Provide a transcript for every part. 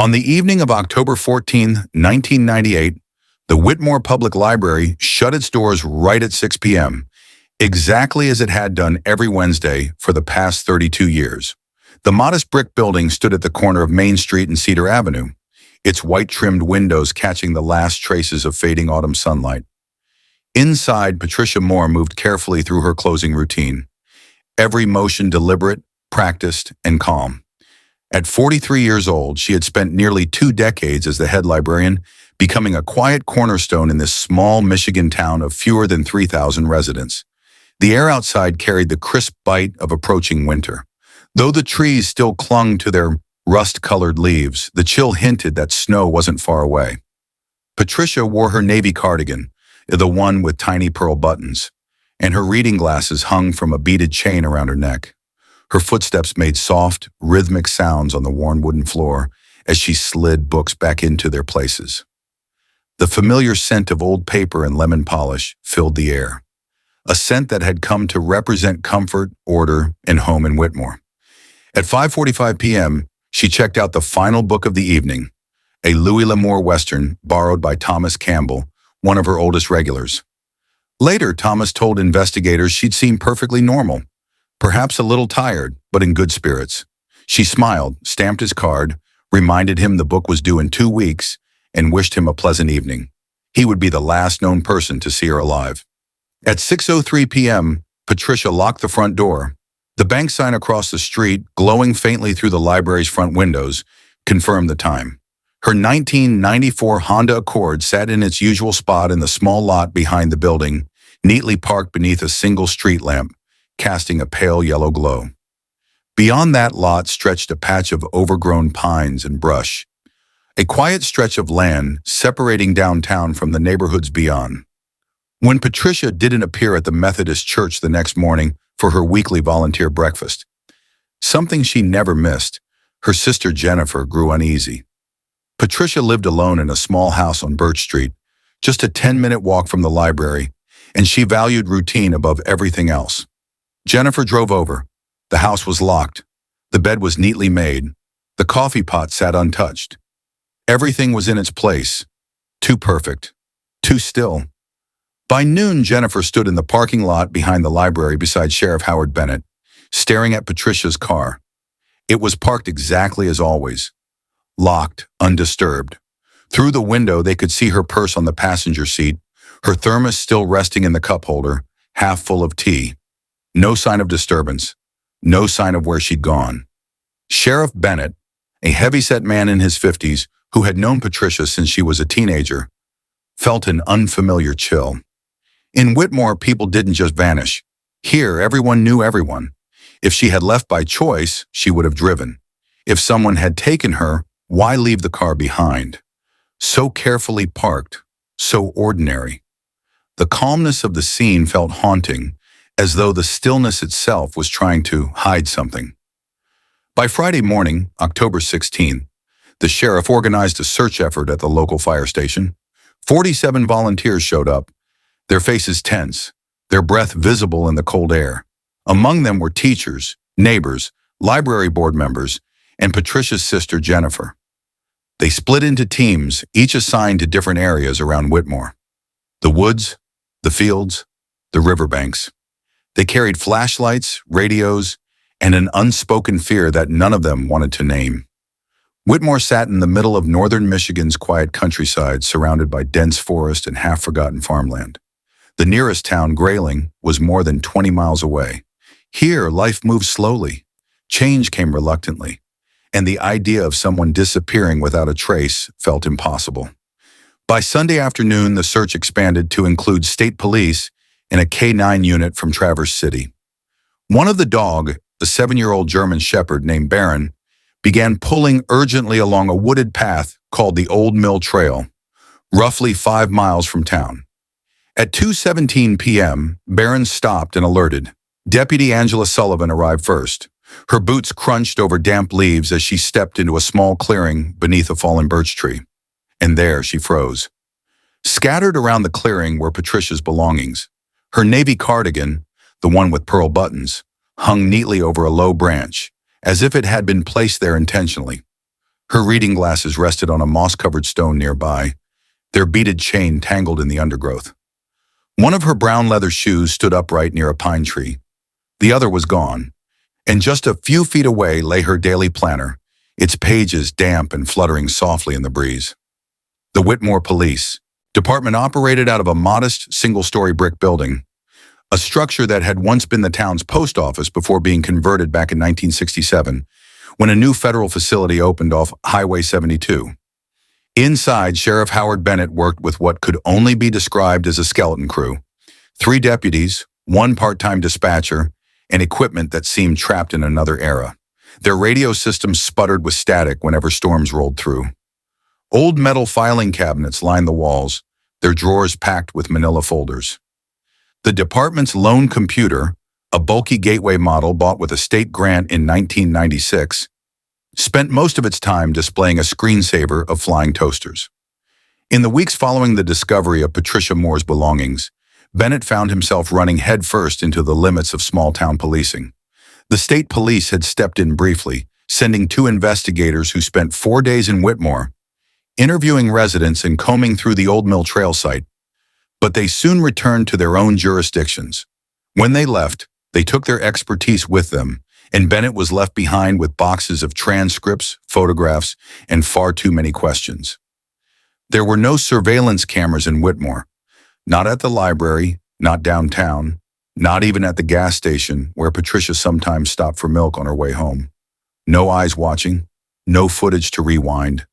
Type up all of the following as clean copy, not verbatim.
On the evening of October 14, 1998, the Whitmore Public Library shut its doors right at 6 p.m., exactly as it had done every Wednesday for the past 32 years. The modest brick building stood at the corner of Main Street and Cedar Avenue, its white-trimmed windows catching the last traces of fading autumn sunlight. Inside, Patricia Moore moved carefully through her closing routine, every motion deliberate, practiced, and calm. At 43 years old, she had spent nearly 2 decades as the head librarian, becoming a quiet cornerstone in this small Michigan town of fewer than 3,000 residents. The air outside carried the crisp bite of approaching winter. Though the trees still clung to their rust-colored leaves, the chill hinted that snow wasn't far away. Patricia wore her navy cardigan, the one with tiny pearl buttons, and her reading glasses hung from a beaded chain around her neck. Her footsteps made soft, rhythmic sounds on the worn wooden floor as she slid books back into their places. The familiar scent of old paper and lemon polish filled the air, a scent that had come to represent comfort, order, and home in Whitmore. At 5:45 p.m., she checked out the final book of the evening, a Louis L'Amour Western borrowed by Thomas Campbell, one of her oldest regulars. Later, Thomas told investigators she'd seemed perfectly normal, perhaps a little tired, but in good spirits. She smiled, stamped his card, reminded him the book was due in 2 weeks, and wished him a pleasant evening. He would be the last known person to see her alive. At 6:03 p.m., Patricia locked the front door. The bank sign across the street, glowing faintly through the library's front windows, confirmed the time. Her 1994 Honda Accord sat in its usual spot in the small lot behind the building, neatly parked beneath a single street lamp, casting a pale yellow glow. Beyond that lot stretched a patch of overgrown pines and brush, a quiet stretch of land separating downtown from the neighborhoods beyond. When Patricia didn't appear at the Methodist church the next morning for her weekly volunteer breakfast, something she never missed, her sister Jennifer grew uneasy. Patricia lived alone in a small house on Birch Street, just a 10-minute walk from the library, and she valued routine above everything else. Jennifer drove over. The house was locked. The bed was neatly made. The coffee pot sat untouched. Everything was in its place. Too perfect. Too still. By noon, Jennifer stood in the parking lot behind the library beside Sheriff Howard Bennett, staring at Patricia's car. It was parked exactly as always. Locked, undisturbed. Through the window, they could see her purse on the passenger seat, her thermos still resting in the cup holder, half full of tea. No sign of disturbance. No sign of where she'd gone. Sheriff Bennett, a heavy-set man in his 50s who had known Patricia since she was a teenager, felt an unfamiliar chill. In Whitmore, people didn't just vanish. Here, everyone knew everyone. If she had left by choice, she would have driven. If someone had taken her, why leave the car behind? So carefully parked, so ordinary. The calmness of the scene felt haunting, as though the stillness itself was trying to hide something. By Friday morning, October 16th, the sheriff organized a search effort at the local fire station. 47 volunteers showed up, their faces tense, their breath visible in the cold air. Among them were teachers, neighbors, library board members, and Patricia's sister Jennifer. They split into teams, each assigned to different areas around Whitmore. The woods, the fields, the riverbanks. They carried flashlights, radios, and an unspoken fear that none of them wanted to name. Whitmore sat in the middle of northern Michigan's quiet countryside, surrounded by dense forest and half-forgotten farmland. The nearest town, Grayling, was more than 20 miles away. Here, life moved slowly. Change came reluctantly, and the idea of someone disappearing without a trace felt impossible. By Sunday afternoon, the search expanded to include state police and a K-9 unit from Traverse City. One of the dog, a 7-year-old German shepherd named Baron, began pulling urgently along a wooded path called the Old Mill Trail, roughly 5 miles from town. At 2:17 p.m., Baron stopped and alerted. Deputy Angela Sullivan arrived first. Her boots crunched over damp leaves as she stepped into a small clearing beneath a fallen birch tree. And there she froze. Scattered around the clearing were Patricia's belongings. Her navy cardigan, the one with pearl buttons, hung neatly over a low branch, as if it had been placed there intentionally. Her reading glasses rested on a moss-covered stone nearby, their beaded chain tangled in the undergrowth. One of her brown leather shoes stood upright near a pine tree. The other was gone, and just a few feet away lay her daily planner, its pages damp and fluttering softly in the breeze. The Whitmore Police Department operated out of a modest, single-story brick building, a structure that had once been the town's post office before being converted back in 1967, when a new federal facility opened off Highway 72. Inside, Sheriff Howard Bennett worked with what could only be described as a skeleton crew: 3 deputies, 1 part-time dispatcher, and equipment that seemed trapped in another era. Their radio systems sputtered with static whenever storms rolled through. Old metal filing cabinets lined the walls, their drawers packed with manila folders. The department's lone computer, a bulky gateway model bought with a state grant in 1996, spent most of its time displaying a screensaver of flying toasters. In the weeks following the discovery of Patricia Moore's belongings, Bennett found himself running headfirst into the limits of small-town policing. The state police had stepped in briefly, sending 2 investigators who spent 4 days in Whitmore, interviewing residents and combing through the Old Mill Trail site. But they soon returned to their own jurisdictions. When they left, they took their expertise with them, and Bennett was left behind with boxes of transcripts, photographs, and far too many questions. There were no surveillance cameras in Whitmore, not at the library, not downtown, not even at the gas station where Patricia sometimes stopped for milk on her way home. No eyes watching, no footage to rewind,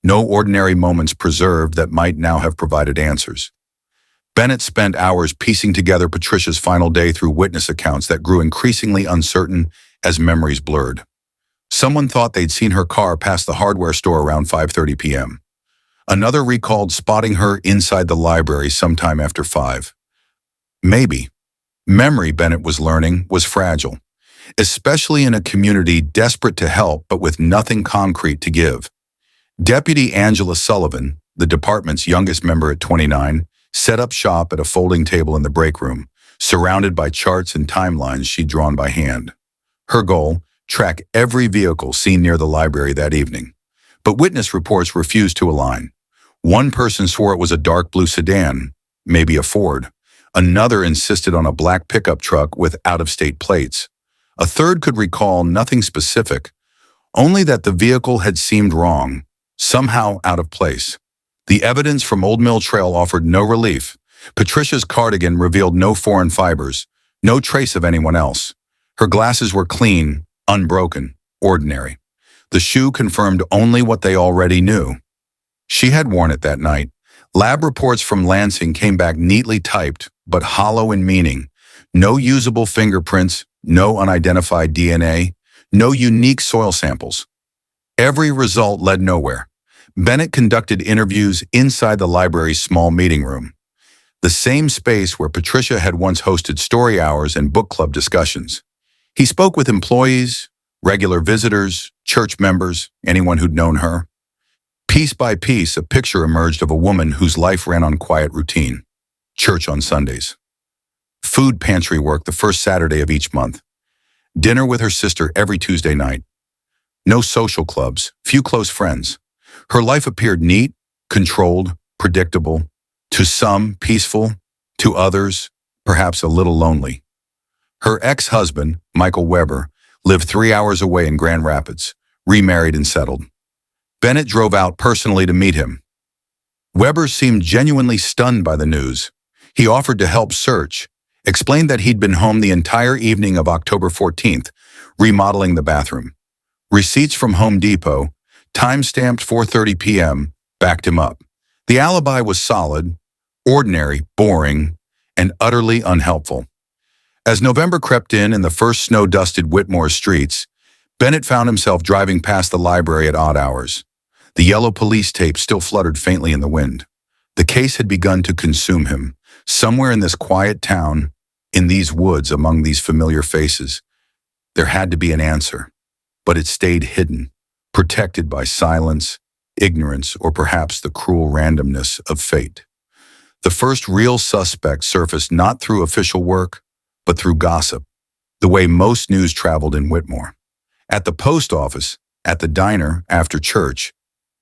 no ordinary moments preserved that might now have provided answers. Bennett spent hours piecing together Patricia's final day through witness accounts that grew increasingly uncertain as memories blurred. Someone thought they'd seen her car pass the hardware store around 5:30 p.m. Another recalled spotting her inside the library sometime after 5. Maybe. Memory, Bennett was learning, was fragile, especially in a community desperate to help but with nothing concrete to give. Deputy Angela Sullivan, the department's youngest member at 29, set up shop at a folding table in the break room, surrounded by charts and timelines she'd drawn by hand. Her goal: track every vehicle seen near the library that evening. But witness reports refused to align. One person swore it was a dark blue sedan, maybe a Ford. Another insisted on a black pickup truck with out-of-state plates. A third could recall nothing specific, only that the vehicle had seemed wrong, somehow out of place. The evidence from Old Mill Trail offered no relief. Patricia's cardigan revealed no foreign fibers, no trace of anyone else. Her glasses were clean, unbroken, ordinary. The shoe confirmed only what they already knew. She had worn it that night. Lab reports from Lansing came back neatly typed, but hollow in meaning. No usable fingerprints, no unidentified DNA, no unique soil samples. Every result led nowhere. Bennett conducted interviews inside the library's small meeting room, the same space where Patricia had once hosted story hours and book club discussions. He spoke with employees, regular visitors, church members, anyone who'd known her. Piece by piece, a picture emerged of a woman whose life ran on quiet routine. Church on Sundays. Food pantry work the first Saturday of each month. Dinner with her sister every Tuesday night. No social clubs, few close friends. Her life appeared neat, controlled, predictable. To some, peaceful. To others, perhaps a little lonely. Her ex-husband, Michael Weber, lived 3 hours away in Grand Rapids, remarried and settled. Bennett drove out personally to meet him. Weber seemed genuinely stunned by the news. He offered to help search, explained that he'd been home the entire evening of October 14th, remodeling the bathroom. Receipts from Home Depot, time-stamped 4:30 p.m., backed him up. The alibi was solid, ordinary, boring, and utterly unhelpful. As November crept in and the first snow dusted Whitmore streets, Bennett found himself driving past the library at odd hours. The yellow police tape still fluttered faintly in the wind. The case had begun to consume him. Somewhere in this quiet town, in these woods among these familiar faces, there had to be an answer. But it stayed hidden, protected by silence, ignorance, or perhaps the cruel randomness of fate. The first real suspect surfaced not through official work, but through gossip, the way most news traveled in Whitmore. At the post office, At the diner, after church,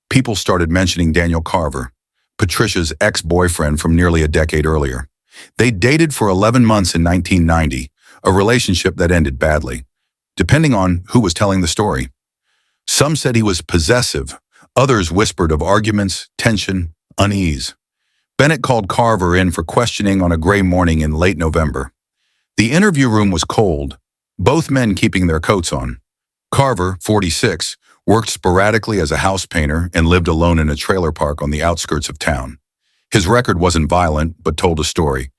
people started mentioning Daniel Carver, Patricia's ex-boyfriend from nearly a decade earlier. They dated for 11 months in 1990, a relationship that ended badly, depending on who was telling the story. Some said he was possessive, others whispered of arguments, tension, unease. Bennett called Carver in for questioning on a gray morning in late November. The interview room was cold, both men keeping their coats on. Carver, 46, worked sporadically as a house painter and lived alone in a trailer park on the outskirts of town. His record wasn't violent, but told a story.